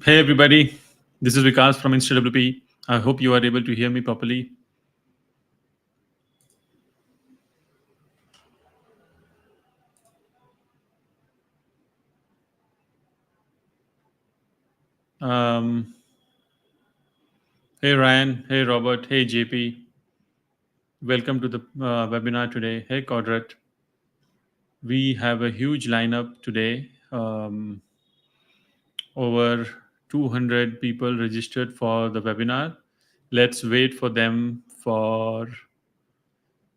Hey everybody, this is Vikas from InstaWP. I hope you are able to hear me properly. Um, hey Ryan, hey Robert, hey JP. Welcome to the webinar today. Hey Codrat. We have a huge lineup today. Over 200 people registered for the webinar. Let's wait for them for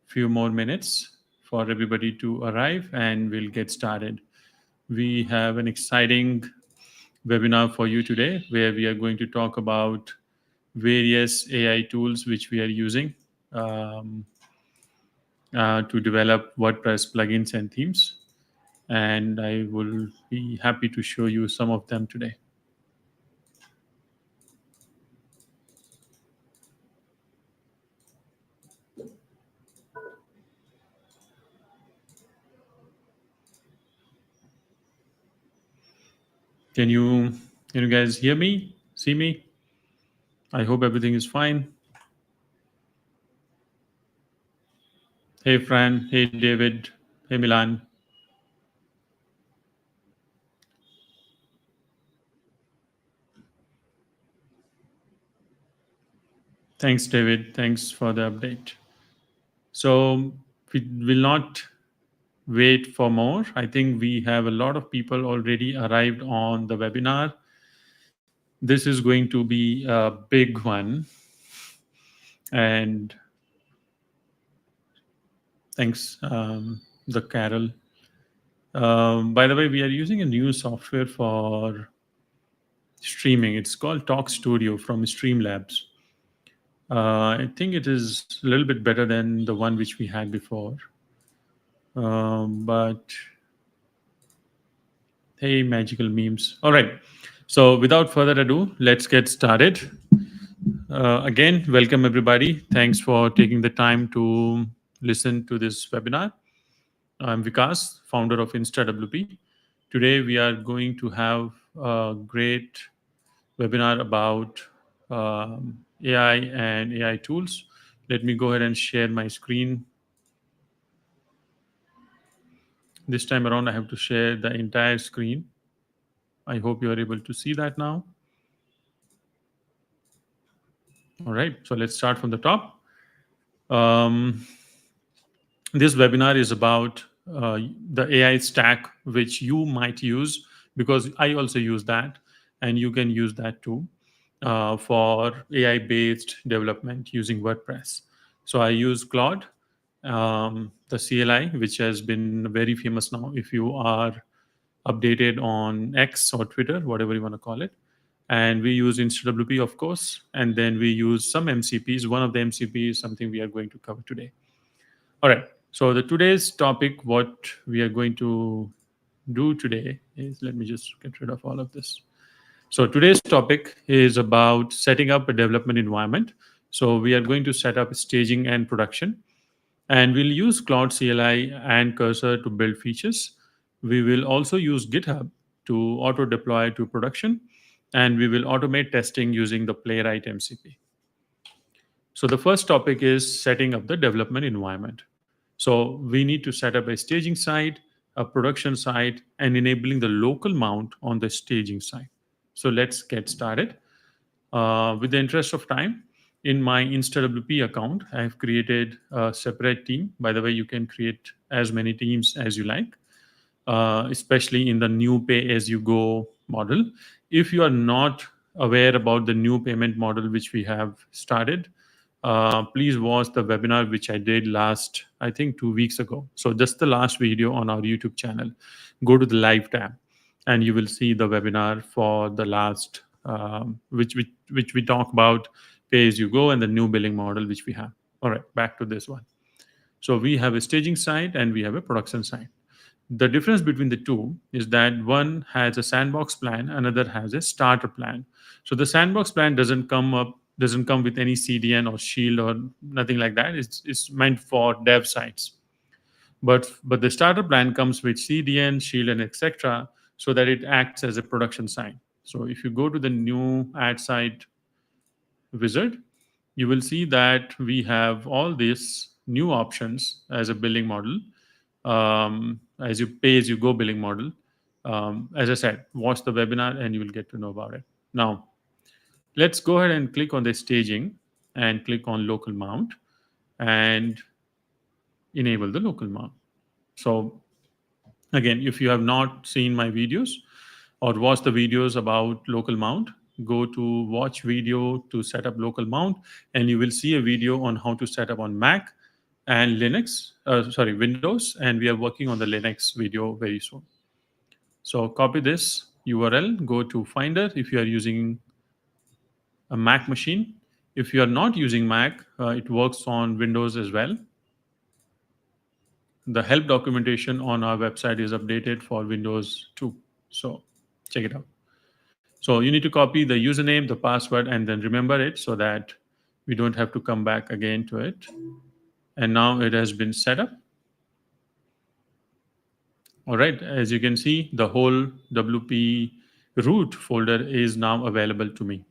few more minutes for everybody to arrive and we'll get started. We have an exciting webinar for you today where we are going to talk about various AI tools which we are using um, to develop WordPress plugins and themes. And I will be happy to show you some of them today. Can you guys hear me? See me? I hope everything is fine. Hey Fran, hey David, hey Milan. Thanks, David. Thanks for the update. So we will not wait for more. I think we have a lot of people already arrived on the webinar. This is going to be a big one. And thanks, the Carol. By the way, we are using a new software for streaming. It's called Talk Studio from Streamlabs. I think it is a little bit better than the one which we had before. But hey, magical memes. All right. So without further ado, let's get started. Again, welcome everybody. Thanks for taking the time to listen to this webinar. I'm Vikas, founder of InstaWP. Today we are going to have a great webinar about AI and AI tools. Let me go ahead and share my screen. This time around, I have to share the entire screen. I hope you are able to see that now. All right, so let's start from the top. Um, this webinar is about the AI stack which you might use, because I also use that, and you can use that too for AI based development using WordPress. So I use Claude, the CLI, which has been very famous now if you are updated on X or Twitter, whatever you want to call it. And we use InstaWP, of course, and then we use some MCPs. One of the MCPs is something we are going to cover today. All right. So the today's topic, what we are going to do today is, let me just get rid of all of this. So today's topic is about setting up a development environment. So we are going to set up staging and production, and we'll use Claude CLI and Cursor to build features. We will also use GitHub to auto deploy to production, and we will automate testing using the Playwright MCP. So the first topic is setting up the development environment. So we need to set up a staging site, a production site, and enabling the local mount on the staging site. So let's get started. With the interest of time, in my InstaWP account, I have created a separate team. By the way, you can create as many teams as you like, especially in the new pay-as-you-go model. If you are not aware about the new payment model which we have started, please watch the webinar which I did last, I think, 2 weeks ago. So just the last video on our YouTube channel. Go to the live tab, and you will see the webinar for the last, which we talk about pay as you go and the new billing model which we have. All right, back to this one. So we have a staging site and we have a production site. The difference between the two is that one has a sandbox plan, another has a starter plan. So the sandbox plan doesn't come with any CDN or shield or nothing like that. It's meant for dev sites. But the starter plan comes with CDN, shield, and etc., so that it acts as a production site. So if you go to the new add site wizard, you will see that we have all these new options as a billing model, as you pay as you go billing model. As I said, watch the webinar and you will get to know about it. Now, let's go ahead and click on the staging and click on local mount and enable the local mount. So again, if you have not seen my videos or watched the videos about local mount, go to watch video to set up local mount, and you will see a video on how to set up on Mac and Linux, sorry, Windows, and we are working on the Linux video very soon. So copy this URL, go to Finder if you are using a Mac machine. If you are not using Mac, it works on Windows as well. The help documentation on our website is updated for Windows too. So check it out. So you need to copy the username, the password, and then remember it so that we don't have to come back again to it. And now it has been set up. All right, as you can see, the whole WP root folder is now available to me.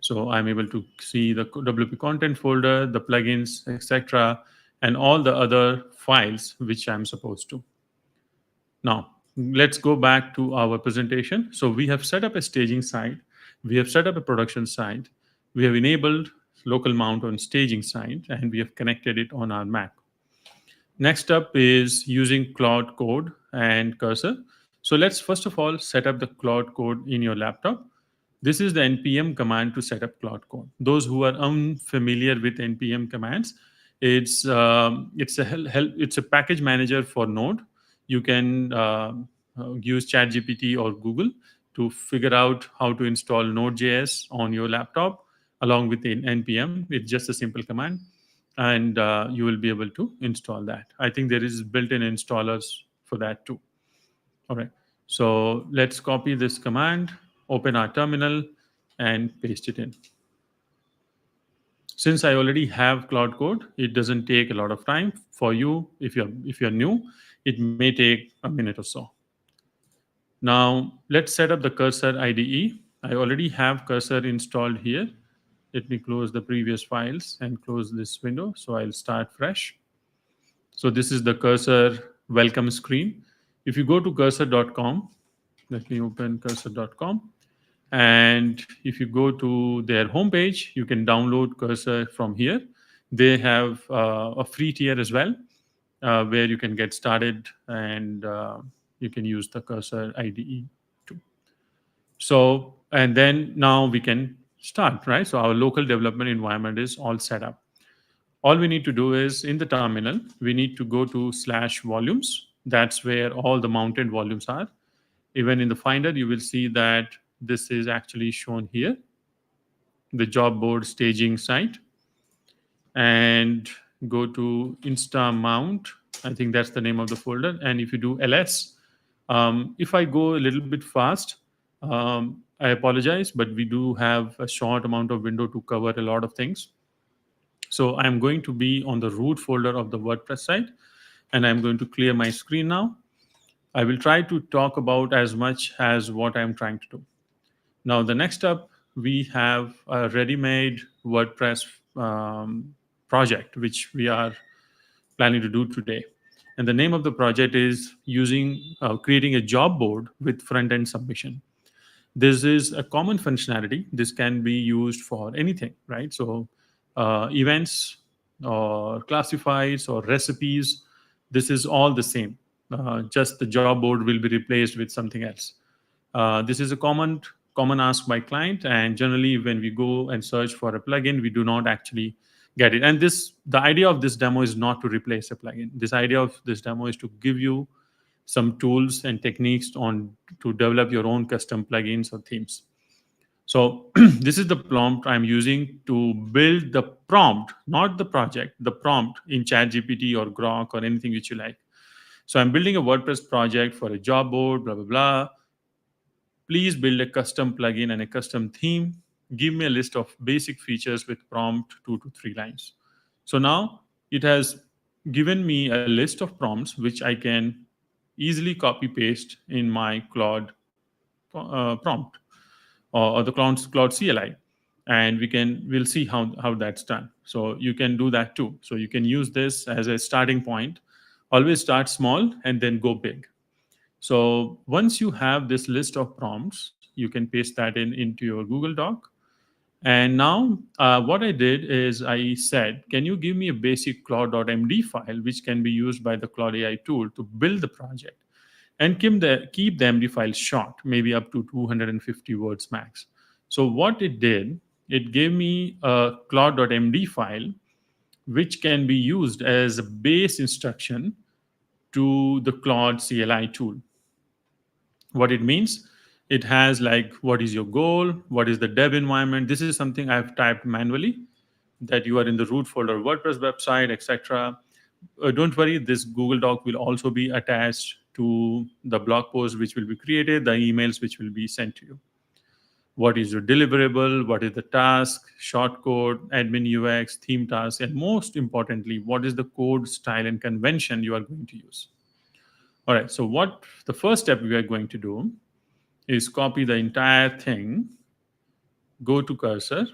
So I'm able to see the WP content folder, the plugins, etc., and all the other files which I'm supposed to. Now, let's go back to our presentation. So we have set up a staging site. We have set up a production site. We have enabled local mount on staging site, and we have connected it on our Mac. Next up is using Claude Code and Cursor. So let's first of all set up the Claude Code in your laptop. This is the npm command to set up Claude Code. Those who are unfamiliar with npm commands, it's a package manager for Node. You can use ChatGPT or Google to figure out how to install Node.js on your laptop along with the npm. It's just a simple command, and you will be able to install that. I think there is built-in installers for that too. All right. So let's copy this command, open our terminal, and paste it in. Since I already have Claude Code, it doesn't take a lot of time for you. If you're new, it may take a minute or so. Now let's set up the Cursor IDE. I already have Cursor installed here. Let me close the previous files and close this window. So I'll start fresh. So this is the Cursor welcome screen. If you go to cursor.com, let me open cursor.com. And if you go to their homepage, you can download Cursor from here. They have a free tier as well, where you can get started and you can use the Cursor IDE too. So, and then now we can start, right? So our local development environment is all set up. All we need to do is in the terminal, we need to go to /volumes. That's where all the mounted volumes are. Even in the Finder, you will see that this is actually shown here, the job board staging site. And go to Insta Mount. I think that's the name of the folder. And if you do ls, if I go a little bit fast, I apologize, but we do have a short amount of window to cover a lot of things. So I'm going to be on the root folder of the WordPress site, and I'm going to clear my screen now. I will try to talk about as much as what I'm trying to do. Now, the next up, we have a ready-made WordPress project, which we are planning to do today. And the name of the project is creating a job board with front-end submission. This is a common functionality. This can be used for anything, right? So events or classifieds or recipes, this is all the same. Just the job board will be replaced with something else. This is a common ask by client, and generally when we go and search for a plugin, we do not actually get it. And the idea of this demo is not to replace a plugin. This idea of this demo is to give you some tools and techniques to develop your own custom plugins or themes. So this is the prompt I'm using to build the prompt, not the project, the prompt in ChatGPT or Grok or anything which you like. So I'm building a WordPress project for a job board, blah, blah, blah. Please build a custom plugin and a custom theme. Give me a list of basic features with prompt 2 to 3 lines. So now it has given me a list of prompts which I can easily copy paste in my Claude prompt. or the Cloud CLI, and we'll see how that's done. So you can do that too. So you can use this as a starting point. Always start small and then go big. So once you have this list of prompts, you can paste that into your Google Doc. And now what I did is I said, can you give me a basic Claude.md file which can be used by the Claude AI tool to build the project? And keep the MD file short, maybe up to 250 words max. So what it did, it gave me a Claude.md file which can be used as a base instruction to the Claude CLI tool. What it means, it has like what is your goal, what is the dev environment. This is something I've typed manually, that you are in the root folder WordPress website, etc. Don't worry, this Google Doc will also be attached to the blog post which will be created, the emails which will be sent to you. What is your deliverable, what is the task, short code, admin UX, theme task, and most importantly, what is the code style and convention you are going to use. All right, so what the first step we are going to do is copy the entire thing, go to Cursor,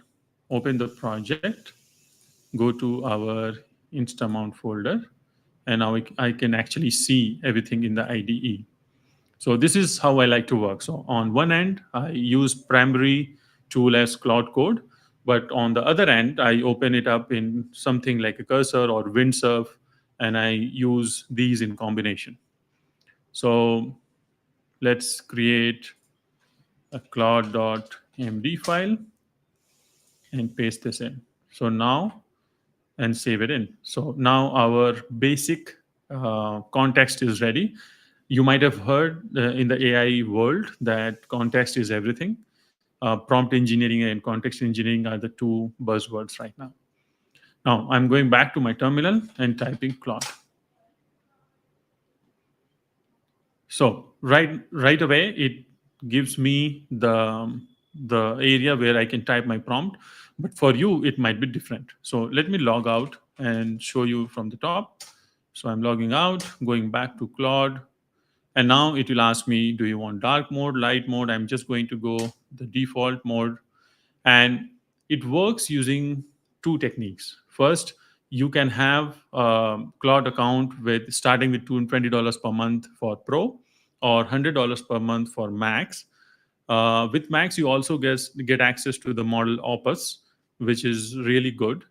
open the project, go to our InstaMount folder, and now I can actually see everything in the IDE. So this is how I like to work. So on one end, I use primary tool as Cloud Code, but on the other end, I open it up in something like a Cursor or Windsurf, and I use these in combination. So let's create a Claude.md file and paste this in. So now, and save it in. So now our basic context is ready. You might have heard in the AI world that context is everything. Prompt engineering and context engineering are the two buzzwords right now. Now I'm going back to my terminal and typing Claude. So right away it gives me the area where I can type my prompt, but for you it might be different. So let me log out and show you from the top. So I'm logging out, going back to Claude, and now it will ask me, do you want dark mode, light mode? I'm just going to go the default mode, and it works using two techniques. First, you can have a Claude account with starting with $20 per month for Pro, or $100 per month for Max. With Max, you also get access to the model Opus, which is really good.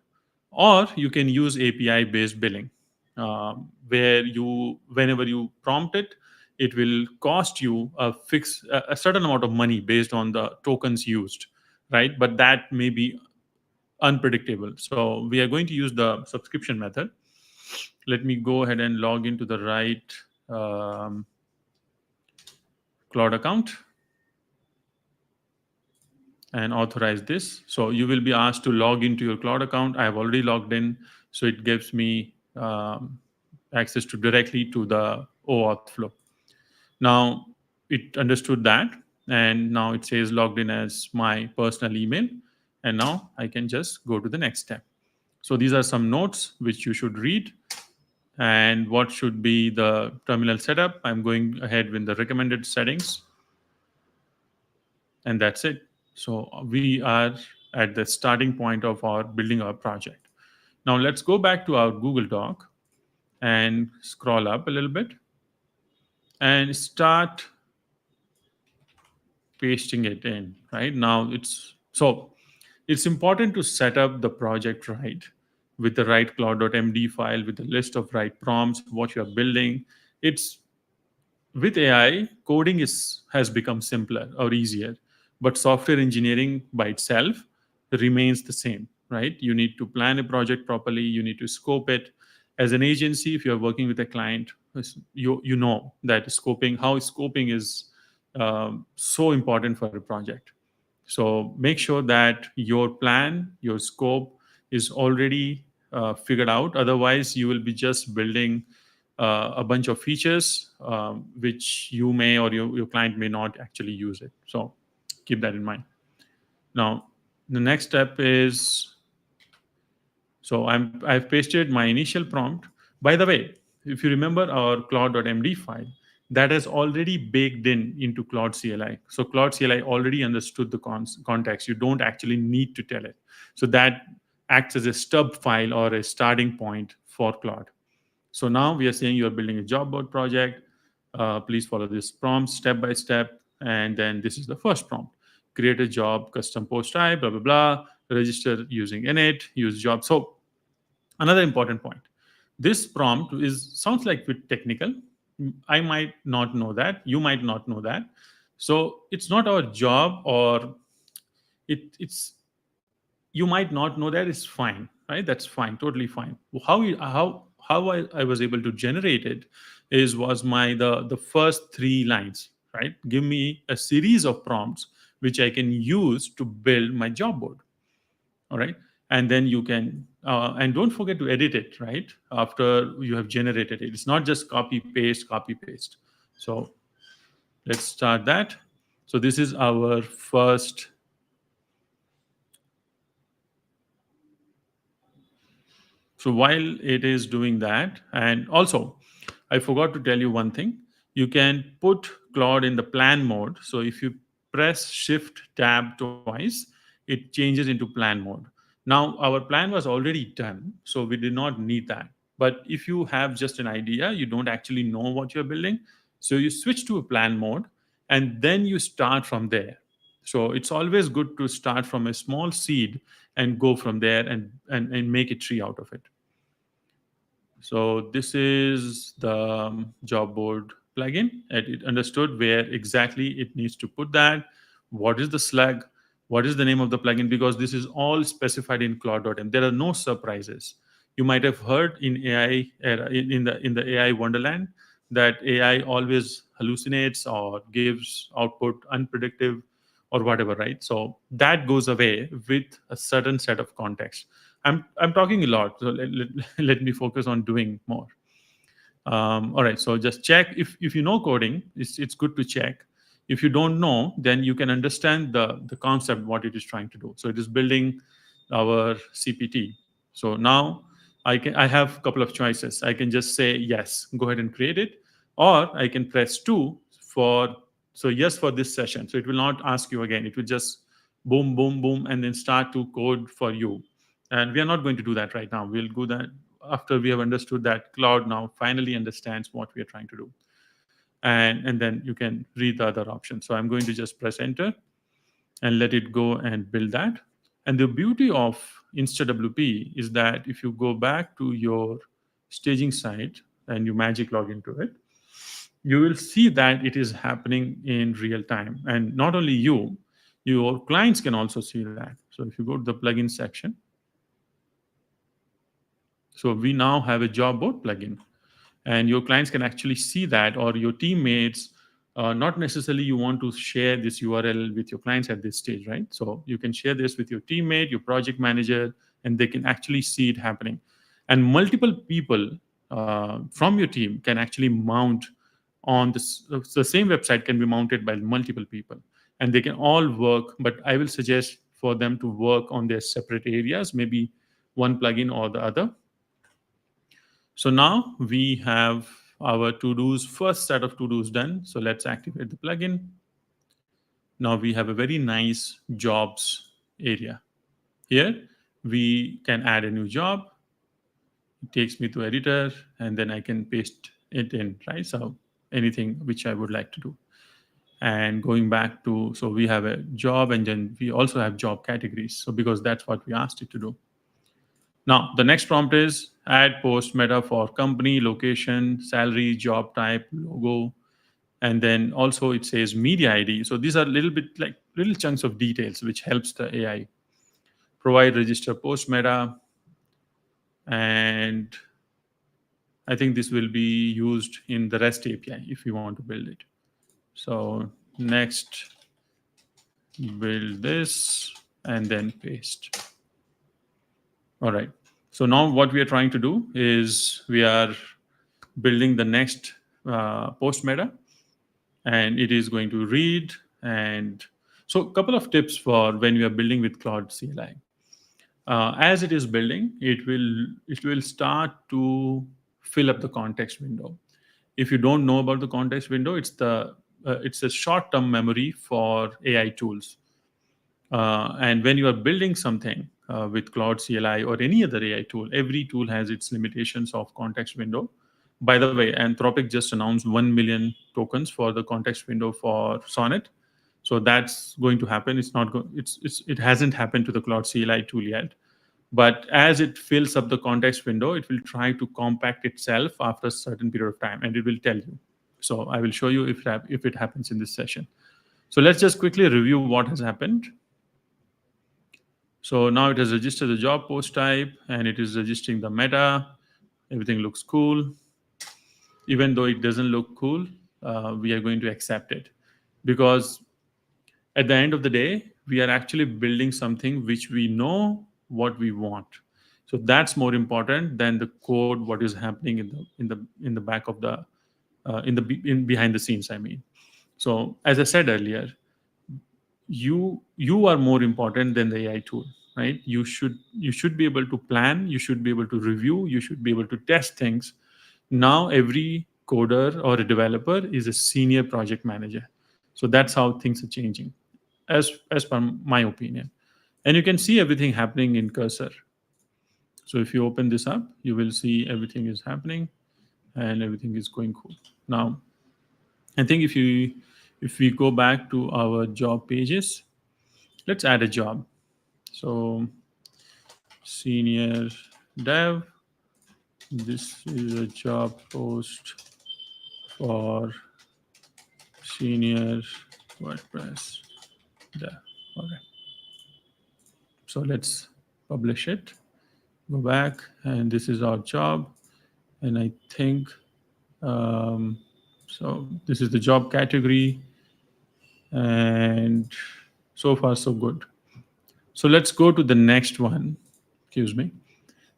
Or you can use API-based billing, where whenever you prompt it, it will cost you a certain amount of money based on the tokens used, right? But that may be unpredictable. So we are going to use the subscription method. Let me go ahead and log into the right Claude account and authorize this. So you will be asked to log into your Claude account. I have already logged in, so it gives me access to directly to the OAuth flow. Now it understood that, and now it says logged in as my personal email, and now I can just go to the next step. So these are some notes which you should read, and what should be the terminal setup. I'm going ahead with the recommended settings, and that's it. So we are at the starting point of our building our project. Now let's go back to our Google Doc and scroll up a little bit and start pasting it in. Right now, it's important to set up the project right, with the right Claude.md file, with the list of right prompts, what you're building. It's With AI, coding has become simpler or easier, but software engineering by itself remains the same, right? You need to plan a project properly. You need to scope it. As an agency, if you're working with a client, you know that how scoping is so important for a project. So make sure that your plan, your scope is already figured out. Otherwise, you will be just building a bunch of features which you may or your client may not actually use it. So keep that in mind. Now, the next step is, so I've pasted my initial prompt. By the way, if you remember our Claude.md file, that has already baked into Claude CLI. So Claude CLI already understood the context. You don't actually need to tell it. So that acts as a stub file or a starting point for Claude. So now we are saying you are building a job board project. Please follow this prompt step by step. And then this is the first prompt. Create a job, custom post type, blah, blah, blah. Register using init, use job. So another important point. This prompt sounds like a bit technical. I might not know that. You might not know that. So it's not our job, or it's you might not know that. Is fine, right? That's fine, totally fine. How I was able to generate it was my the first three lines, right? Give me a series of prompts which I can use to build my job board. All right. And then you can and don't forget to edit it right after you have generated it. It's not just copy paste. So let's start that. So this is our first. So while it is doing that, and also I forgot to tell you one thing. You can put Claude in the plan mode. So if you press Shift Tab twice, it changes into plan mode. Now our plan was already done, so we did not need that. But if you have just an idea, you don't actually know what you're building, so you switch to a plan mode, and then you start from there. So it's always good to start from a small seed and go from there and make a tree out of it. So this is the job board plugin, and it understood where exactly it needs to put that. What is the slug? What is the name of the plugin? Because this is all specified in Claude.m. There are no surprises. You might have heard in AI in the AI wonderland that AI always hallucinates or gives output unpredictable or whatever, right? So that goes away with a certain set of context. I'm talking a lot, so let me focus on doing more. All right, so just check if you know coding. It's good to check. If you don't know, then you can understand the concept what it is trying to do. So it is building our CPT. So now I have a couple of choices. I can just say yes, go ahead and create it, or I can press 2 for so yes for this session. So it will not ask you again. It will just boom boom boom and then start to code for you. And we are not going to do that right now. We'll do that after we have understood that Cloud now finally understands what we are trying to do. And then you can read the other options. So I'm going to just press enter and let it go and build that. And the beauty of InstaWP is that if you go back to your staging site and you magic log into it, you will see that it is happening in real time. And not only you, your clients can also see that. So if you go to the plugin section, so we now have a job board plugin, and your clients can actually see that, or your teammates. Not necessarily you want to share this URL with your clients at this stage, right? So you can share this with your teammate, your project manager, and they can actually see it happening. And multiple people from your team can actually mount on this. The same website can be mounted by multiple people, and they can all work. But I will suggest for them to work on their separate areas, maybe one plugin or the other. So now we have our to-dos, first set of to-dos done. So let's activate the plugin. Now we have a very nice jobs area. Here we can add a new job. It takes me to editor, and then I can paste it in, right? So anything which I would like to do. And going back to, so we have a job, and then we also have job categories. So because that's what we asked it to do. Now, the next prompt is add post meta for company, location, salary, job type, logo, and then also it says media ID. So these are a little bit like little chunks of details which helps the AI. Provide register post meta, and I think this will be used in the REST API if you want to build it. So next, build this and then paste. All right. So now what we are trying to do is we are building the next post meta, and it is going to read. And so a couple of tips for when you are building with Claude CLI. As it is building, it will start to fill up the context window. If you don't know about the context window, it's a short-term memory for AI tools. And when you are building something with Claude CLI or any other AI tool, every tool has its limitations of context window. By the way, Anthropic just announced 1 million tokens for the context window for Sonnet. So that's going to happen. It hasn't happened to the Claude CLI tool yet. But as it fills up the context window, it will try to compact itself after a certain period of time, and it will tell you. So I will show you if it happens in this session. So let's just quickly review what has happened. So now it has registered the job post type, and it is registering the meta. Everything looks cool. Even though it doesn't look cool, we are going to accept it, because at the end of the day, we are actually building something which we know what we want. So that's more important than the code, what is happening in the back of the in behind the scenes, I mean. So as I said earlier, you are more important than the AI tool, right? You should be able to plan, you should be able to review, you should be able to test things. Now every coder or a developer is a senior project manager. So that's how things are changing, as per my opinion. And you can see everything happening in Cursor. So if you open this up, you will see everything is happening and everything is going cool. Now, I think if we go back to our job pages, let's add a job. So senior dev, this is a job post for senior WordPress dev. Okay. So let's publish it. Go back, and this is our job. And I think so. This is the job category, and so far so good. So let's go to the next one. Excuse me.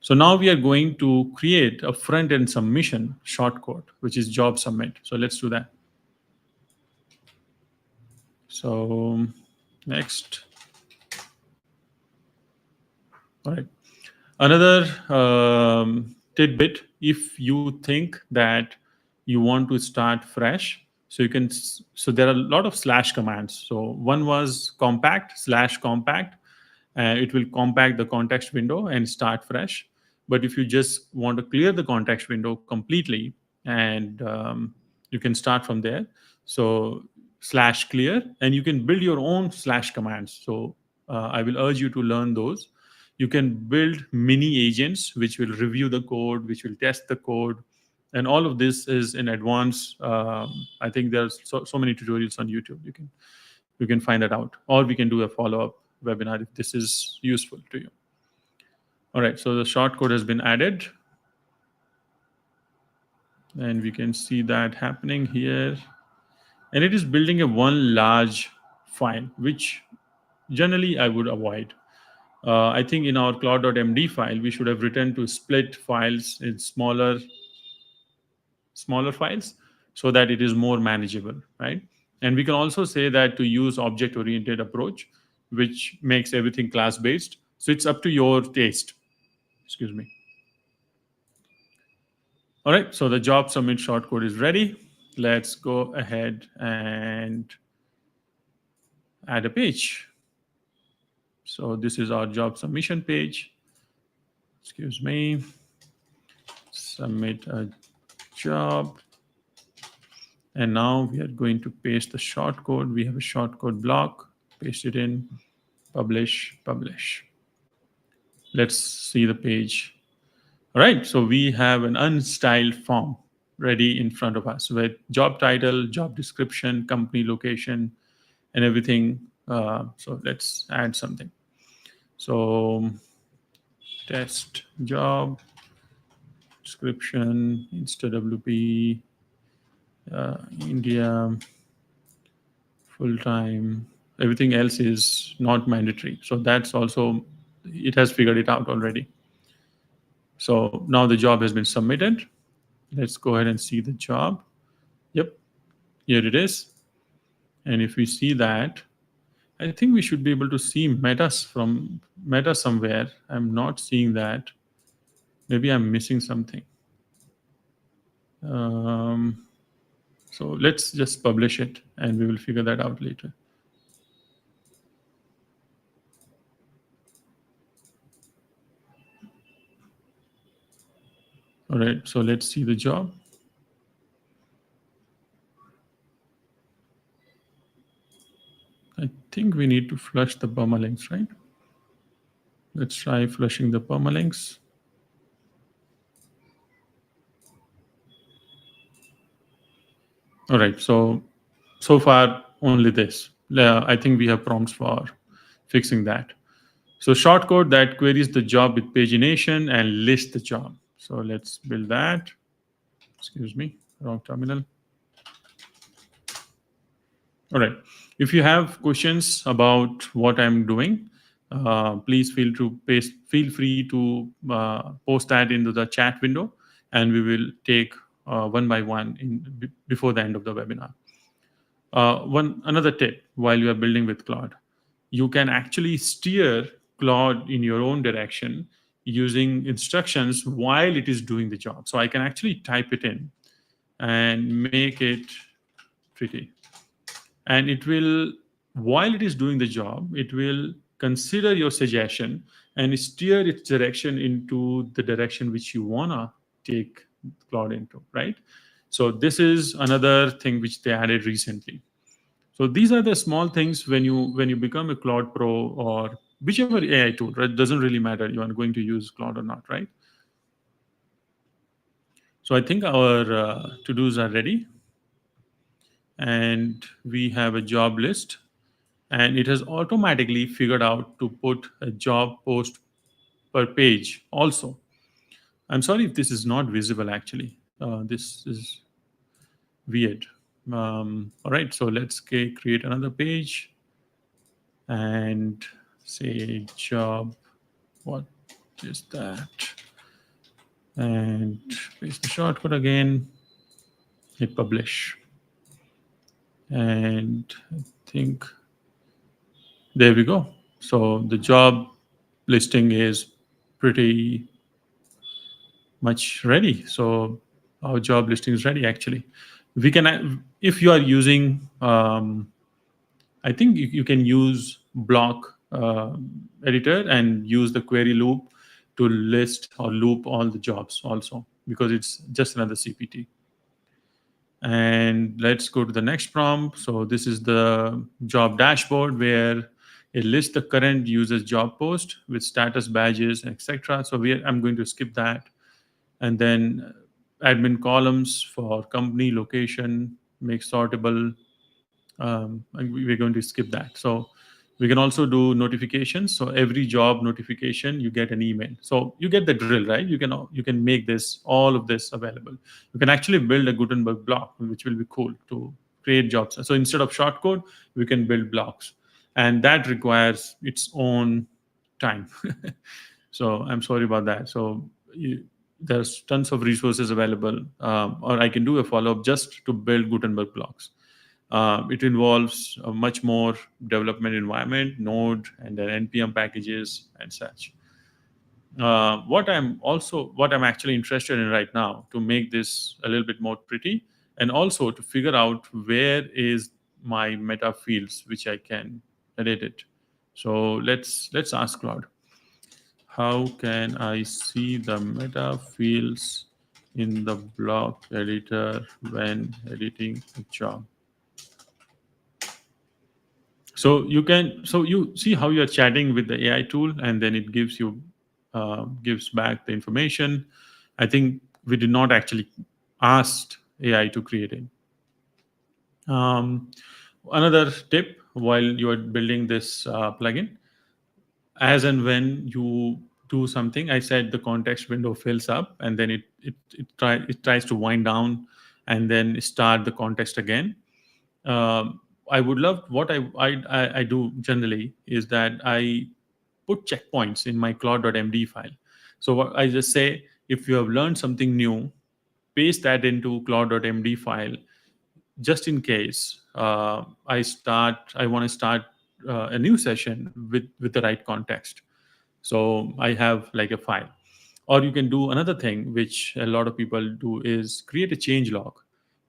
So now we are going to create a front-end submission shortcode, which is job submit. So let's do that. So next. All right. Another tidbit, if you think that you want to start fresh, so you can, so there are a lot of slash commands. So one was compact /compact. It will compact the context window and start fresh. But if you just want to clear the context window completely, and you can start from there. So /clear, and you can build your own slash commands. So I will urge you to learn those. You can build mini agents which will review the code, which will test the code, and all of this is in advance. I think there's so many tutorials on YouTube. You can find that out, or we can do a follow-up webinar if this is useful to you. All right, so the shortcode has been added, and we can see that happening here. And it is building a one large file, which generally I would avoid. I think in our claude.md file, we should have written to split files in smaller files so that it is more manageable, right? And we can also say that to use object-oriented approach, which makes everything class-based. So it's up to your taste. Excuse me. All right, so the job submit shortcode is ready. Let's go ahead and add a page. So this is our job submission page. Excuse me. Submit a job. And now we are going to paste the shortcode. We have a shortcode block. Paste it in. Publish, publish. Let's see the page. All right, so we have an unstyled form ready in front of us with job title, job description, company location, and everything. So let's add something. So test job description, InstaWP, India, full-time. Everything else is not mandatory. So that's also, it has figured it out already. So now the job has been submitted. Let's go ahead and see the job. Yep, here it is. And if we see that, I think we should be able to see metas from meta somewhere. I'm not seeing that. Maybe I'm missing something. So let's just publish it, and we will figure that out later. All right, so let's see the job. I think we need to flush the permalinks, right? Let's try flushing the permalinks. All right, so far only this. I think we have prompts for fixing that. So shortcode that queries the job with pagination and lists the job. So let's build that. Excuse me, wrong terminal. All right. If you have questions about what I'm doing, please feel free to post that into the chat window, and we will take one by one before the end of the webinar. One another tip while you are building with Claude, you can actually steer Claude in your own direction using instructions while it is doing the job. So I can actually type it in and make it pretty. And it will, while it is doing the job, it will consider your suggestion and steer its direction into the direction which you want to take Claude into, right? So this is another thing which they added recently. So these are the small things when you become a Claude Pro or whichever AI tool, right? It doesn't really matter you are going to use Claude or not, right? So I think our to-dos are ready, and we have a job list, and it has automatically figured out to put a job post per page also. I'm sorry if this is not visible actually. This is weird. All right, so let's create another page and say job. What is that? And paste the shortcut again, hit publish. And I think there we go. So the job listing is pretty much ready. So our job listing is ready actually. We can, if you are using, I think you can use block editor and use the query loop to list or loop all the jobs also, because it's just another CPT. And let's go to the next prompt. So this is the job dashboard where it lists the current user's job post with status badges, etc. So I'm going to skip that. And then admin columns for company, location, make sortable. And we're going to skip that. So we can also do notifications. So every job notification, you get an email. So you get the drill, right? You can make this all of this available. You can actually build a Gutenberg block, which will be cool to create jobs. So instead of shortcode, we can build blocks, and that requires its own time. So I'm sorry about that. So there's tons of resources available, or I can do a follow-up just to build Gutenberg blocks. It involves a much more development environment, Node, and then npm packages and such. What I'm actually interested in right now to make this a little bit more pretty, and also to figure out where is my meta fields which I can edit it. So let's ask Claude, how can I see the meta fields in the block editor when editing a job? So you see how you're chatting with the AI tool, and then it gives back the information. I think we did not actually ask AI to create it. Another tip while you are building this plugin, as and when you do something, I said the context window fills up, and then it tries to wind down and then start the context again. I would love what I do generally is that I put checkpoints in my claude.md file. So what I just say, if you have learned something new, paste that into claude.md file, just in case I want to start a new session with the right context. So I have like a file. Or you can do another thing which a lot of people do is create a change log.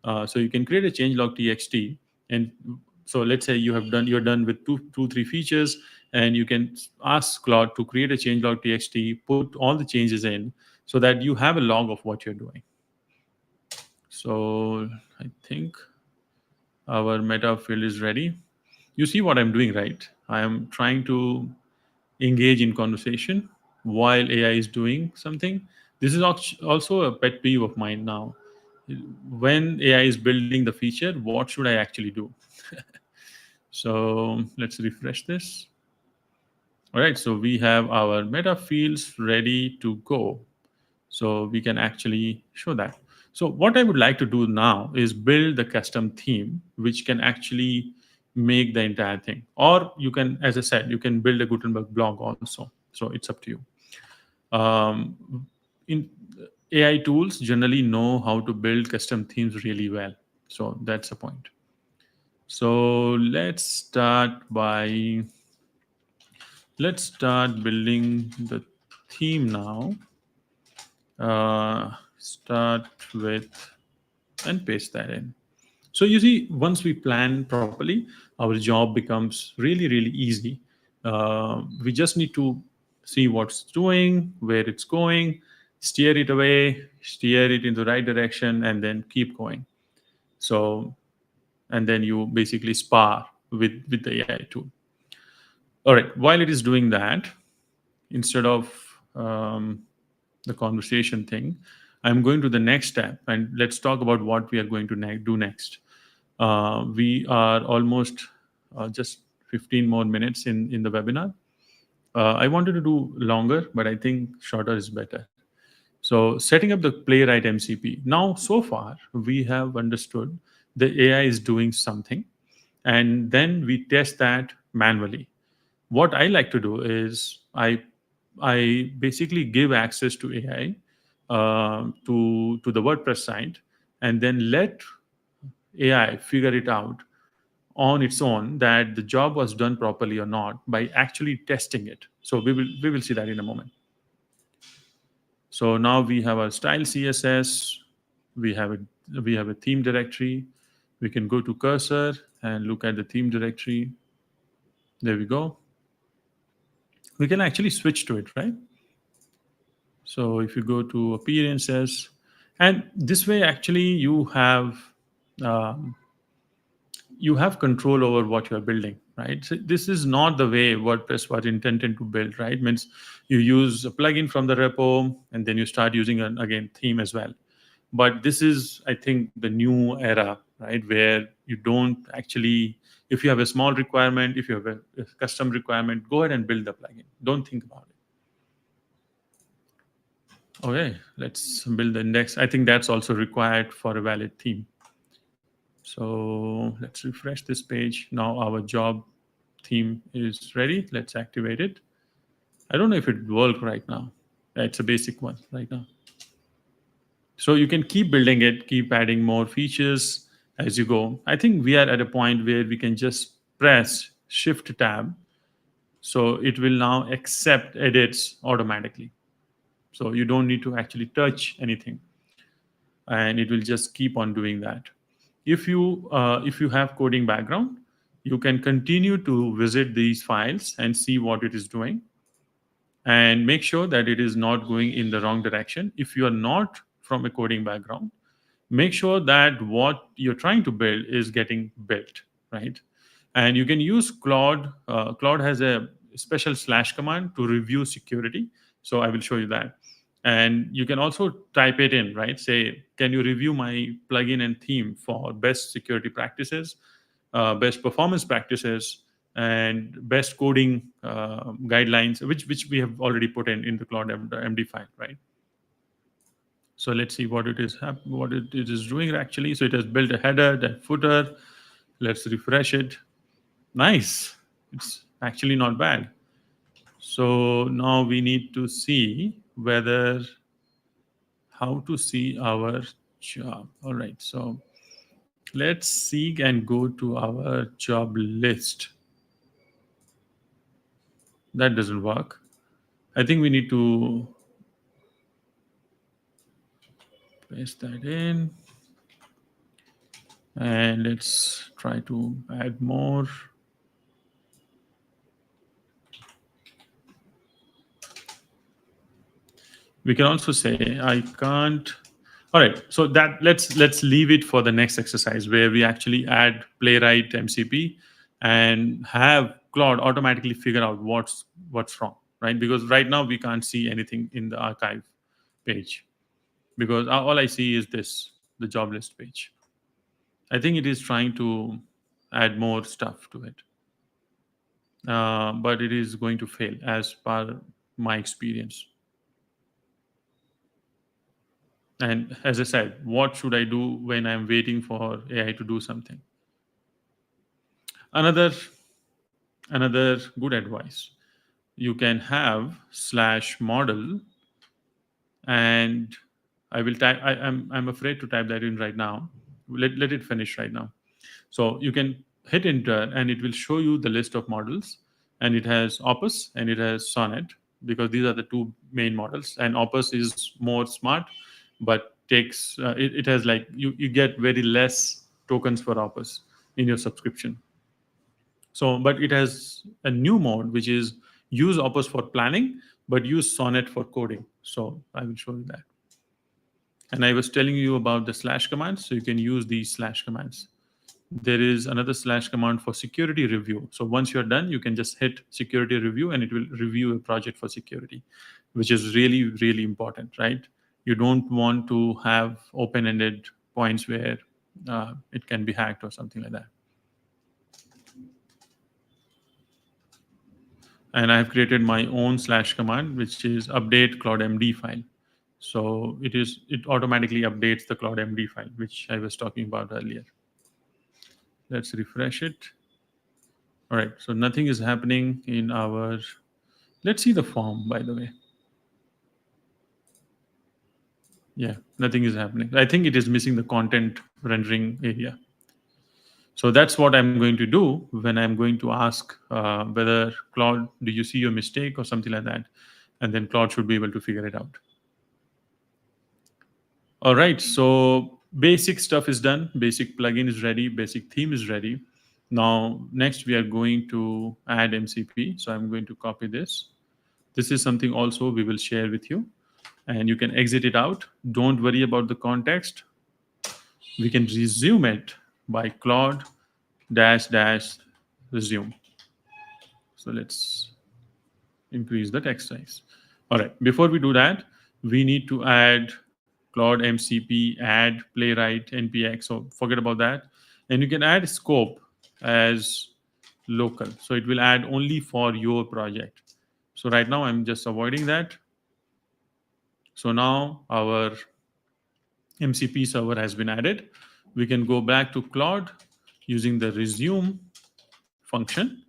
So you can create a changelog txt, and so let's say you're done with three features, and you can ask Claude to create a changelog txt, put all the changes in, so that you have a log of what you're doing. So I think our meta field is ready. You see what I'm doing, right? I am trying to engage in conversation while AI is doing something. This is also a pet peeve of mine now. When AI is building the feature, what should I actually do? So let's refresh this. All right, so we have our meta fields ready to go. So we can actually show that. So what I would like to do now is build the custom theme, which can actually make the entire thing. Or you can, as I said, you can build a Gutenberg blog also. So it's up to you. In AI tools generally know how to build custom themes really well. So that's the point. So let's start building the theme now. Start with and paste that in. So you see, once we plan properly, our job becomes really, really easy. We just need to see what's doing, where it's going, steer it away, steer it in the right direction, and then keep going. So, and then you basically spar with the AI tool. All right. While it is doing that, instead of the conversation thing, I'm going to the next step, and let's talk about what we are going to do next. We are almost just 15 more minutes in the webinar. I wanted to do longer, but I think shorter is better. So setting up the Playwright MCP. Now, so far, we have understood the AI is doing something, and then we test that manually. What I like to do is I basically give access to AI to the WordPress site, and then let AI figure it out on its own that the job was done properly or not by actually testing it. So we will see that in a moment. So now we have our style CSS. We have a theme directory. We can go to cursor and look at the theme directory. There we go. We can actually switch to it, right? So if you go to appearances, and this way actually um, you have control over what you're building, right? So this is not the way WordPress was intended to build, right? Means you use a plugin from the repo, and then you start using an again theme as well. But this is, I think, the new era, right, where you don't actually, if you have a small requirement, if you have a custom requirement, go ahead and build the plugin. Don't think about it. Okay, let's build the index. I think that's also required for a valid theme. So let's refresh this page. Now our job theme is ready. Let's activate it. I don't know if it will work right now. It's a basic one right now. So you can keep building it, keep adding more features as you go. I think we are at a point where we can just press Shift Tab. So it will now accept edits automatically. So you don't need to actually touch anything, and it will just keep on doing that. If you have coding background, you can continue to visit these files and see what it is doing, and make sure that it is not going in the wrong direction. If you are not from a coding background, make sure that what you're trying to build is getting built, right? And you can use Claude. Claude has a special slash command to review security. So I will show you that. And you can also type it in, right? Say, can you review my plugin and theme for best security practices, best performance practices, and best coding guidelines, which we have already put in the Claude MD file, right? So let's see what it is doing actually. So it has built a header, then footer. Let's refresh it. Nice. It's actually not bad. So now we need to see whether how to see our job. All right. So let's see and go to our job list. That doesn't work. I think we need to paste that in. And let's try to add more. We can also say I can't. All right, so that let's leave it for the next exercise where we actually add Playwright MCP and have Claude automatically figure out what's wrong, right? Because right now we can't see anything in the archive page because all I see is this, the job list page. I think it is trying to add more stuff to it, but it is going to fail as per my experience. And as I said, what should I do when I'm waiting for AI to do something? Another another good advice. You can have slash model, and I will type. I'm afraid to type that in right now. Let it finish right now. So you can hit enter, and it will show you the list of models, and it has Opus and it has Sonnet because these are the two main models. And Opus is more smart, but it has like you get very less tokens for Opus in your subscription. So, but it has a new mode which is use Opus for planning, but use Sonnet for coding. So I will show you that. And I was telling you about the slash commands, so you can use these slash commands. There is another slash command for security review. So once you're done, you can just hit security review and it will review a project for security, which is really, really important, right? You don't want to have open-ended points where it can be hacked or something like that. And I've created my own slash command, which is update Claude MD file. So it automatically updates the Claude MD file, which I was talking about earlier. Let's refresh it. All right, so nothing is happening in our, let's see the form, by the way. Yeah, nothing is happening. I think it is missing the content rendering area. So that's what I'm going to do when I'm going to ask whether Claude, do you see your mistake or something like that? And then Claude should be able to figure it out. All right, so basic stuff is done. Basic plugin is ready. Basic theme is ready. Now, next we are going to add MCP. So I'm going to copy this. This is something also we will share with you. And you can exit it out. Don't worry about the context. We can resume it by Claude -- resume. So let's increase the text size. All right, before we do that, we need to add Claude MCP, add Playwright, NPX. So forget about that. And you can add scope as local. So it will add only for your project. So right now I'm just avoiding that. So now our MCP server has been added. We can go back to Claude using the resume function,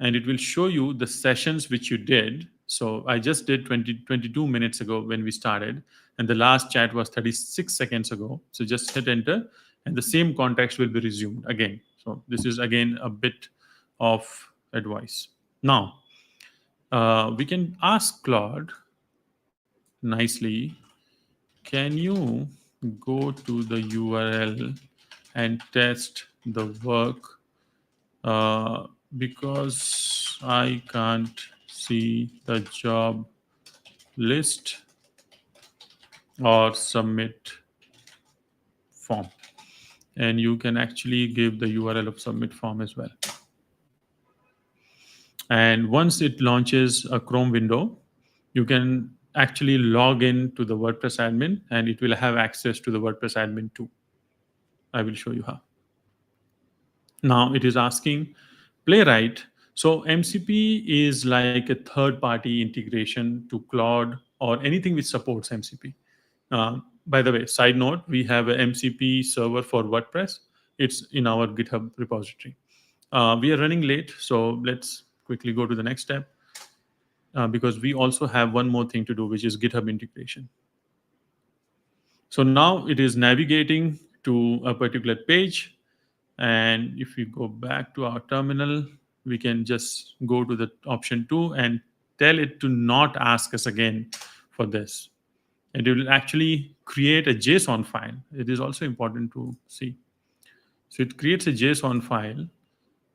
and it will show you the sessions which you did. So I just did 22 minutes ago when we started, and the last chat was 36 seconds ago. So just hit enter, and the same context will be resumed again. So this is again a bit of advice. Now, we can ask Claude nicely, can you go to the URL and test the work because I can't see the job list or submit form. And you can actually give the URL of submit form as well. And once it launches a Chrome window, you can actually log in to the WordPress admin and it will have access to the WordPress admin too. I will show you how. Now it is asking Playwright. So MCP is like a third-party integration to Claude or anything which supports MCP. By the way, side note, we have an MCP server for WordPress. It's in our GitHub repository. We are running late, so let's quickly go to the next step because we also have one more thing to do, which is GitHub integration. So now it is navigating to a particular page. And if we go back to our terminal, we can just go to the option 2 and tell it to not ask us again for this. And it will actually create a JSON file. It is also important to see. So it creates a JSON file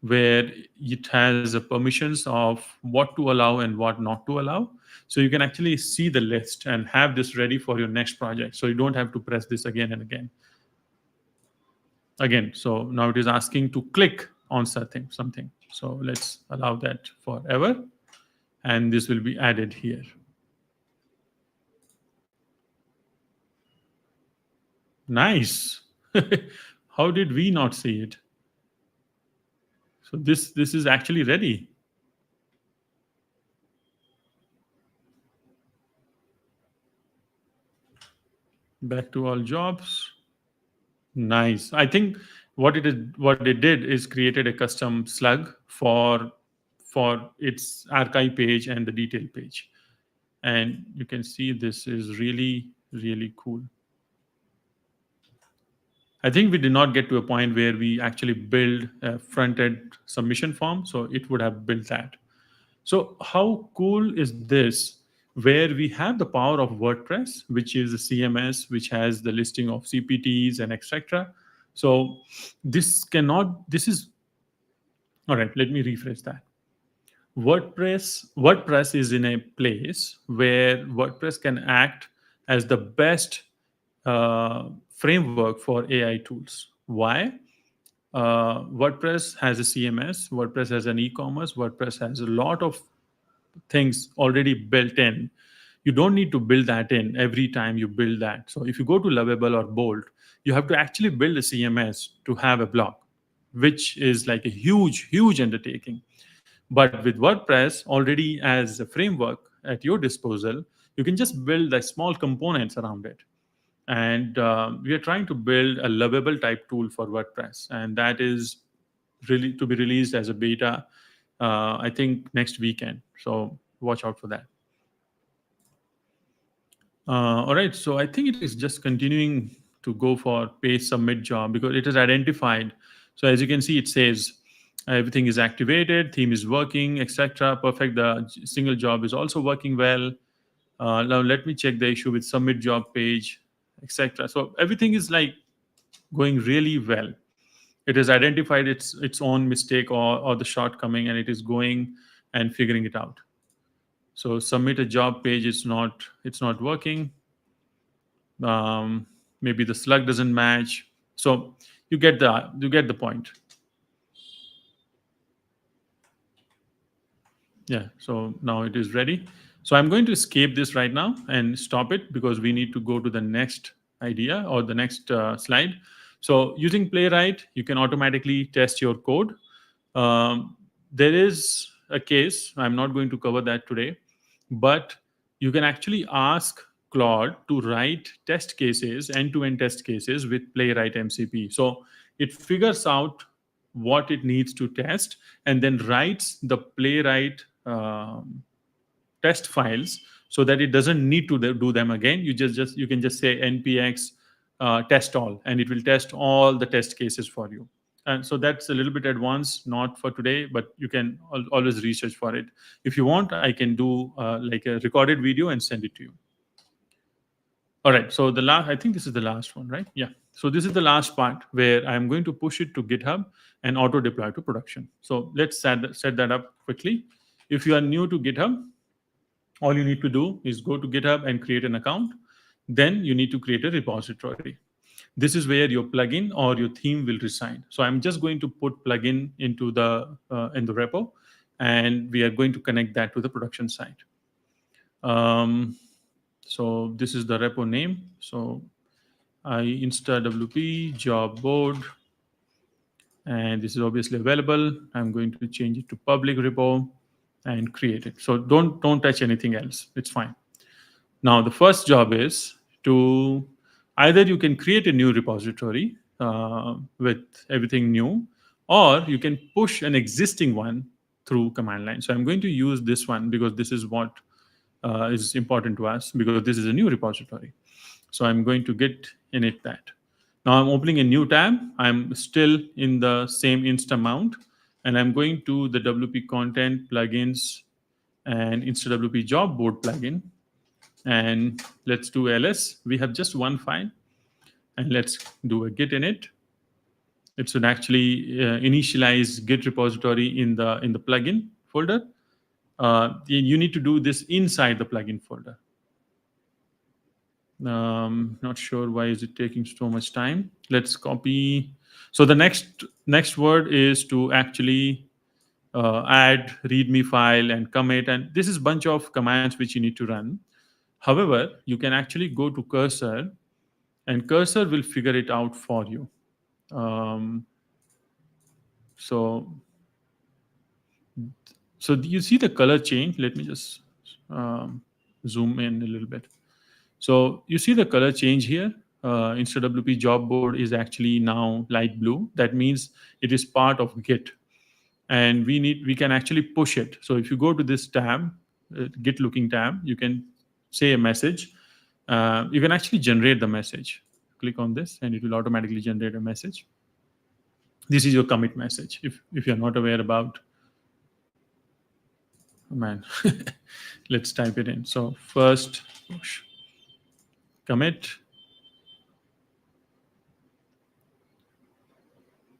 where it has permissions of what to allow and what not to allow. So you can actually see the list and have this ready for your next project. So you don't have to press this again and again. So now it is asking to click on something. So let's allow that forever. And this will be added here. Nice. How did we not see it? So this is actually ready. Back to all jobs. Nice. I think what it did is created a custom slug for its archive page and the detail page. And you can see this is really, really cool. I think we did not get to a point where we actually build a front-end submission form, so it would have built that. So how cool is this? Where we have the power of WordPress, which is a CMS, which has the listing of CPTs and etc. So this is all right. Let me rephrase that. WordPress is in a place where WordPress can act as the best framework for AI tools. Why? WordPress has a CMS, WordPress has an e-commerce, WordPress has a lot of things already built in. You don't need to build that in every time you build that. So if you go to Lovable or Bolt, you have to actually build a CMS to have a blog, which is like a huge, huge undertaking. But with WordPress already as a framework at your disposal, you can just build the small components around it. And we are trying to build a lovable type tool for WordPress, and that is really to be released as a beta, I think next weekend. So watch out for that. All right, so I think it is just continuing to go for page submit job because it is identified. So as you can see, it says everything is activated, theme is working, etc. Perfect. The single job is also working well. Now let me check the issue with submit job page, etc. So everything is like going really well. It has identified its own mistake or the shortcoming, and it is going and figuring it out. So submit a job page, it's not working. Maybe the slug doesn't match. So you get the point. Yeah, so now it is ready. So I'm going to escape this right now and stop it because we need to go to the next idea or the next slide. So using Playwright, you can automatically test your code. There is a case, I'm not going to cover that today, but you can actually ask Claude to write test cases, end-to-end test cases with Playwright MCP. So it figures out what it needs to test and then writes the Playwright test files so that it doesn't need to do them again. You can just say npx test all, and it will test all the test cases for you. And so that's a little bit advanced, not for today, but you can always research for it. If you want, I can do like a recorded video and send it to you. All right, so I think this is the last one, right? Yeah. So this is the last part where I'm going to push it to GitHub and auto deploy to production. So let's set that up quickly. If you are new to GitHub, all you need to do is go to GitHub and create an account. Then you need to create a repository. This is where your plugin or your theme will reside. So I'm just going to put plugin into in the repo, and we are going to connect that to the production site. So this is the repo name. So I InstaWP job board, and this is obviously available. I'm going to change it to public repo and create it. So don't touch anything else. It's fine. Now the first job is to either you can create a new repository with everything new, or you can push an existing one through command line. So I'm going to use this one because this is what is important to us, because this is a new repository. So I'm going to git init that. Now I'm opening a new tab. I'm still in the same Insta mount, and I'm going to the WP content plugins and InstaWP job board plugin. And let's do ls. We have just one file, and let's do a git init. It should actually initialize Git repository in the plugin folder. You need to do this inside the plugin folder. Not sure why is it taking so much time. Let's copy. So the next word is to actually add readme file and commit, and this is bunch of commands which you need to run. However, you can actually go to Cursor, and Cursor will figure it out for you. Um, so so you see the color change. Let me just zoom in a little bit. So you see the color change here. InstaWP job board is actually now light blue. That means it is part of Git, and we can actually push it. So if you go to this tab, Git looking tab, you can say a message. You can actually generate the message. Click on this, and it will automatically generate a message. This is your commit message. If you're not aware about, oh man, let's type it in. So first push commit.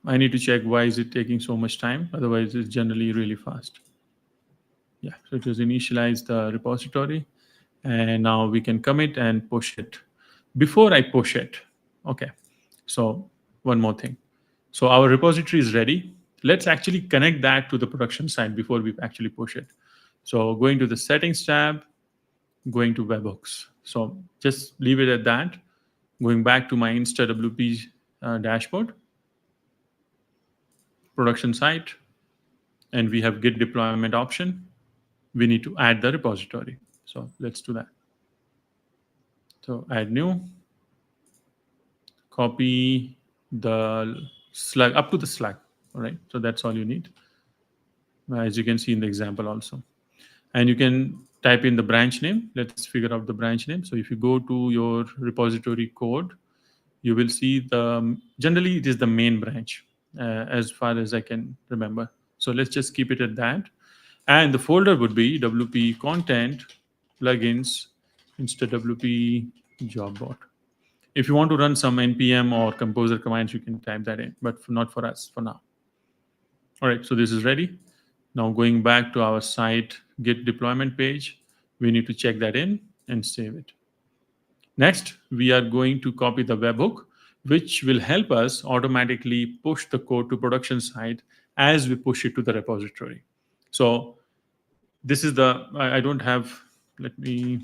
I need to check why is it taking so much time. Otherwise, it's generally really fast. Yeah, so it was initialized the repository, and now we can commit and push it. Before I push it, okay, so one more thing. So our repository is ready. Let's actually connect that to the production side before we actually push it. So going to the settings tab, going to webhooks. So just leave it at that. Going back to my InstaWP dashboard, production site, and we have Git deployment option. We need to add the repository. So let's do that. So add new, copy the slug up to the slug. All right. So that's all you need, as you can see in the example also. And you can type in the branch name. Let's figure out the branch name. So if you go to your repository code, you will see generally it is the main branch, as far as I can remember. So let's just keep it at that. And the folder would be WP content plugins InstaWP job board. If you want to run some npm or composer commands, you can type that in, but not for us for now. All right, so this is ready. Now going back to our site Git deployment page, we need to check that in and save it. Next, we are going to copy the webhook, which will help us automatically push the code to production site as we push it to the repository. So this is I don't have, let me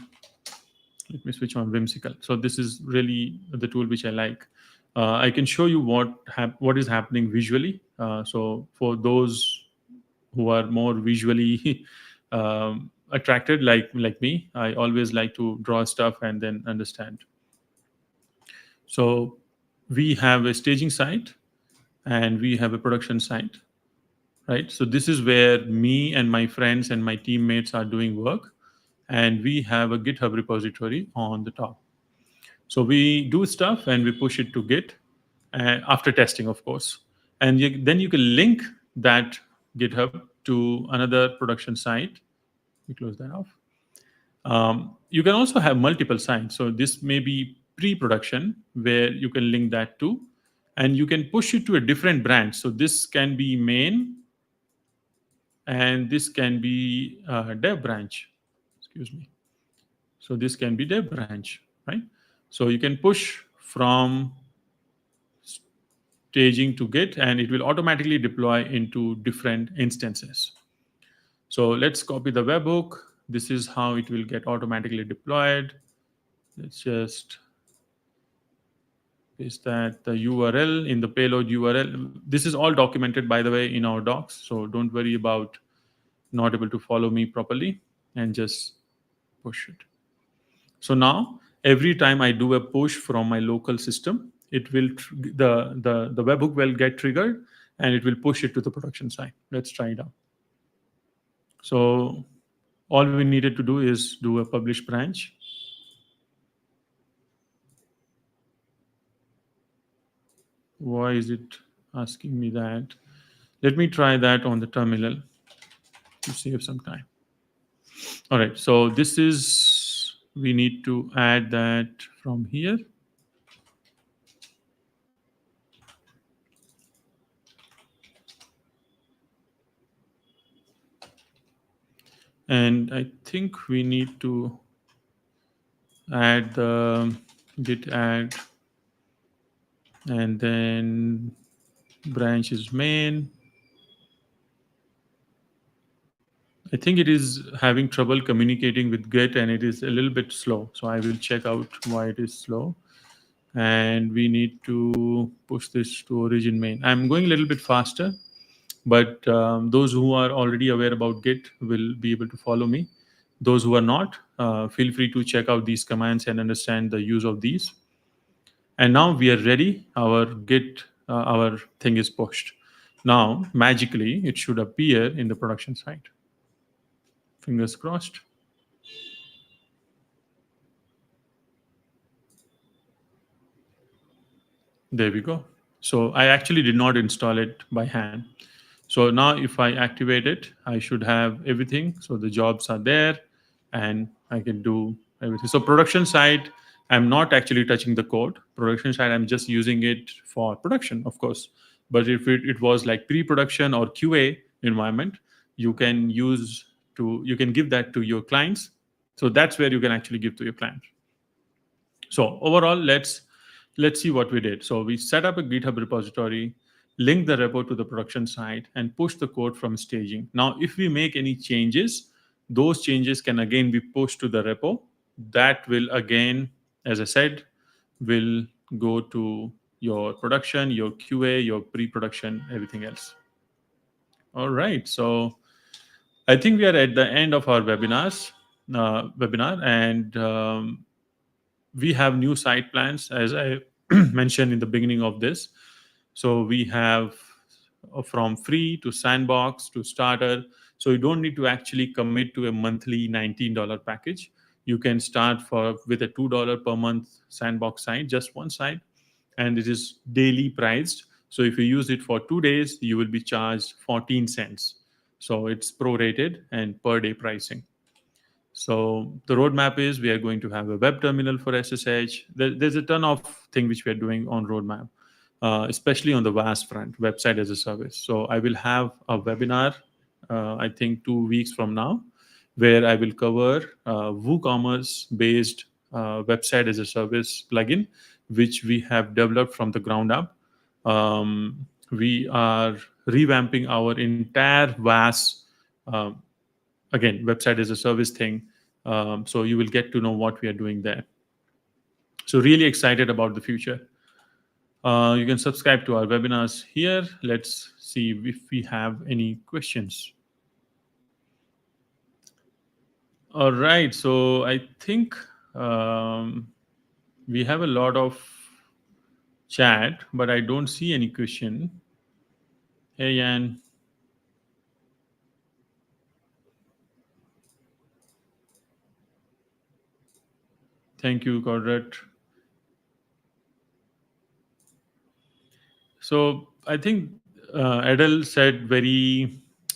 switch on Whimsical. So this is really the tool which I like. I can show you what is happening visually. So for those who are more visually attracted, like me, I always like to draw stuff and then understand. So we have a staging site and we have a production site, right? So this is where me and my friends and my teammates are doing work, and we have a GitHub repository on the top. So we do stuff and we push it to Git, after testing, of course. And then you can link that GitHub to another production site. We close that off. You can also have multiple sites. So this may be pre-production where you can link that to, and you can push it to a different branch. So this can be main, and this can be dev branch. Excuse me. So this can be dev branch, right? So you can push from staging to Git, and it will automatically deploy into different instances. So let's copy the webhook. This is how it will get automatically deployed. Let's just paste that the URL in the payload URL. This is all documented, by the way, in our docs. So don't worry about not able to follow me properly, and just push it. So now every time I do a push from my local system, it will the webhook will get triggered and it will push it to the production side. Let's try it out. So all we needed to do is do a publish branch. Why is it asking me that? Let me try that on the terminal to save some time. All right, so this is, we need to add that from here. And I think we need to add the git add, and then branch is main. I think it is having trouble communicating with Git and it is a little bit slow. So I will check out why it is slow. And we need to push this to origin main. I'm going a little bit faster, but those who are already aware about Git will be able to follow me. Those who are not, feel free to check out these commands and understand the use of these. And now we are ready. Our Git, our thing is pushed. Now, magically, it should appear in the production site. Fingers crossed. There we go. So I actually did not install it by hand. So now if I activate it, I should have everything. So the jobs are there and I can do everything. So production side, I'm not actually touching the code. Production side, I'm just using it for production, of course. But if it was like pre-production or QA environment, you can you can give that to your clients. So that's where you can actually give to your client. So overall, let's see what we did. So we set up a GitHub repository, link the repo to the production site, and push the code from staging. Now, if we make any changes, those changes can again be pushed to the repo. That will again, as I said, will go to your production, your QA, your pre-production, everything else. All right. So I think we are at the end of our webinar, and we have new site plans, as I mentioned in the beginning of this. So we have from free to sandbox to starter. So you don't need to actually commit to a monthly $19 package. You can start with a $2 per month sandbox site, just one site, and it is daily priced. So if you use it for 2 days, you will be charged 14 cents. So it's prorated and per day pricing. So the roadmap is we are going to have a web terminal for SSH. There's a ton of things which we are doing on roadmap, especially on the WAS front, website as a service. So I will have a webinar, I think 2 weeks from now, where I will cover WooCommerce based website as a service plugin, which we have developed from the ground up. We are revamping our entire WAS, again, website as a service thing. So you will get to know what we are doing there. So really excited about the future. You can subscribe to our webinars here. Let's see if we have any questions. All right. So I think we have a lot of chat, but I don't see any question. Hey, Yan. Thank you, Conrad. So I think Adele said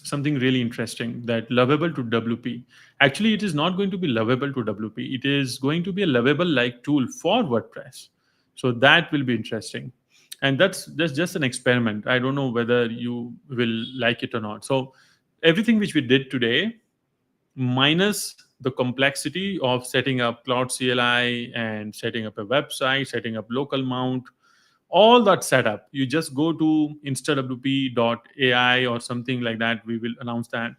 something really interesting, that lovable to WP. Actually, it is not going to be lovable to WP. It is going to be a lovable like tool for WordPress. So that will be interesting. And that's just an experiment. I don't know whether you will like it or not. So everything which we did today, minus the complexity of setting up Claude CLI and setting up a website, setting up local mount, all that setup, you just go to instawp.ai or something like that. We will announce that,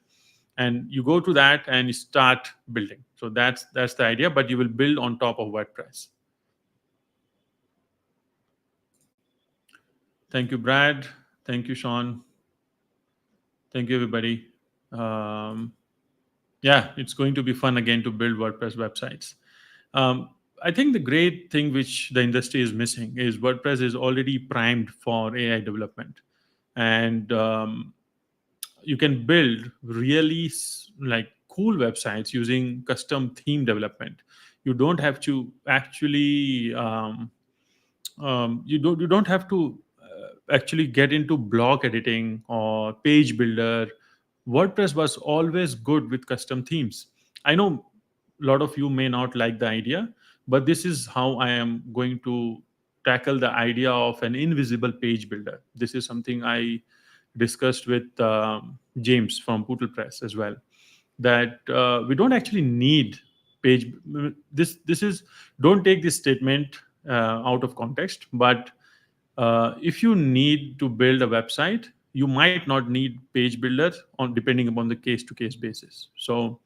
and you go to that and you start building. So that's the idea, but you will build on top of WordPress. Thank you, Brad. Thank you, Sean. Thank you, everybody. Yeah, it's going to be fun again to build WordPress websites. I think the great thing which the industry is missing is WordPress is already primed for AI development, and you can build really like cool websites using custom theme development. You don't have to actually you don't have to actually get into blog editing or page builder. WordPress was always good with custom themes. I know a lot of you may not like the idea, but this is how I am going to tackle the idea of an invisible page builder. This is something I discussed with James from Poodle Press as well. that we don't actually need page. This is, don't take this statement out of context, but if you need to build a website, you might not need page builder on depending upon the case to case basis. So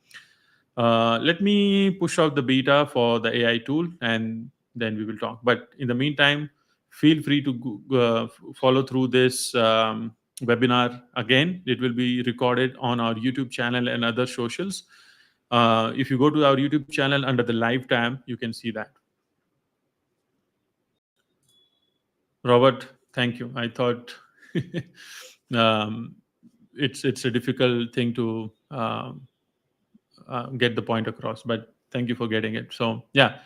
let me push out the beta for the AI tool, and then we will talk. But in the meantime, feel free to follow through this webinar again. It will be recorded on our YouTube channel and other socials. If you go to our YouTube channel under the live tab, you can see that. Robert, thank you. I thought um, it's a difficult thing to get the point across, but thank you for getting it. So yeah,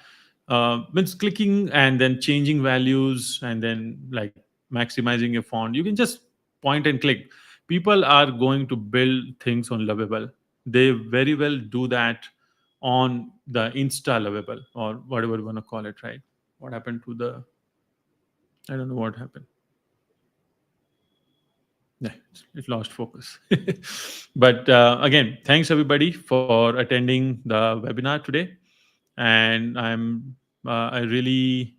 means clicking and then changing values and then like maximizing your font. You can just point and click. People are going to build things on Lovable. They very well do that on the Insta Lovable or whatever you want to call it, right? What happened to the? I don't know what happened. Yeah, it lost focus. But again, thanks everybody for attending the webinar today. And I really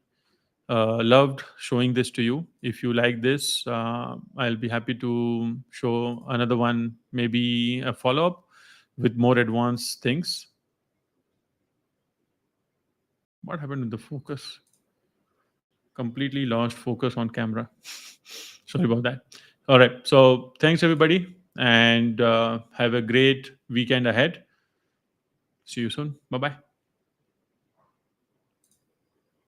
loved showing this to you. If you like this, I'll be happy to show another one, maybe a follow up with more advanced things. What happened with the focus? Completely lost focus on camera. Sorry about that. All right. So thanks everybody, and have a great weekend ahead. See you soon. Bye bye.